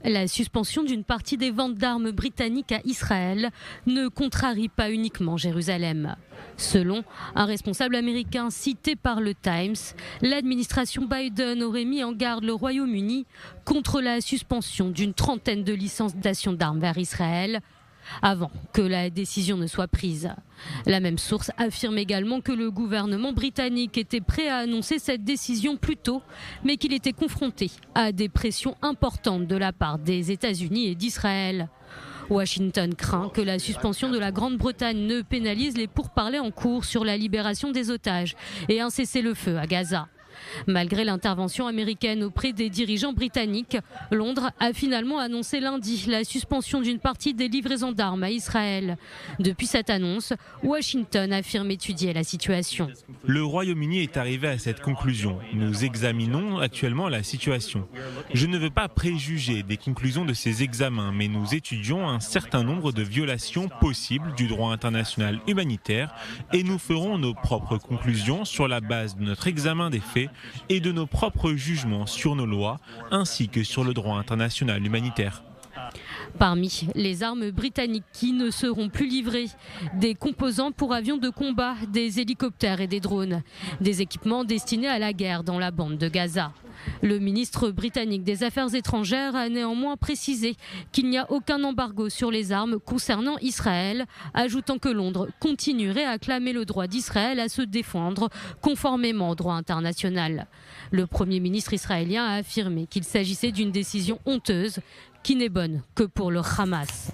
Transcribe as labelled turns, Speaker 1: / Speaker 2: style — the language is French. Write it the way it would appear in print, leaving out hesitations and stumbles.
Speaker 1: La suspension d'une partie des ventes d'armes britanniques à Israël ne contrarie pas uniquement Jérusalem. Selon un responsable américain cité par le Times, l'administration Biden aurait mis en garde le Royaume-Uni contre la suspension d'une trentaine de licenciations d'armes vers Israël avant que la décision ne soit prise. La même source affirme également que le gouvernement britannique était prêt à annoncer cette décision plus tôt, mais qu'il était confronté à des pressions importantes de la part des États-Unis et d'Israël. Washington craint que la suspension de la Grande-Bretagne ne pénalise les pourparlers en cours sur la libération des otages et un cessez-le-feu à Gaza. Malgré l'intervention américaine auprès des dirigeants britanniques, Londres a finalement annoncé lundi la suspension d'une partie des livraisons d'armes à Israël. Depuis cette annonce, Washington affirme étudier la situation.
Speaker 2: Le Royaume-Uni est arrivé à cette conclusion. Nous examinons actuellement la situation. Je ne veux pas préjuger des conclusions de ces examens, mais nous étudions un certain nombre de violations possibles du droit international humanitaire et nous ferons nos propres conclusions sur la base de notre examen des faits et de nos propres jugements sur nos lois, ainsi que sur le droit international humanitaire.
Speaker 1: Parmi les armes britanniques qui ne seront plus livrées, des composants pour avions de combat, des hélicoptères et des drones, des équipements destinés à la guerre dans la bande de Gaza. Le ministre britannique des Affaires étrangères a néanmoins précisé qu'il n'y a aucun embargo sur les armes concernant Israël, ajoutant que Londres continuerait à clamer le droit d'Israël à se défendre conformément au droit international. Le Premier ministre israélien a affirmé qu'il s'agissait d'une décision honteuse qui n'est bonne que pour le Hamas.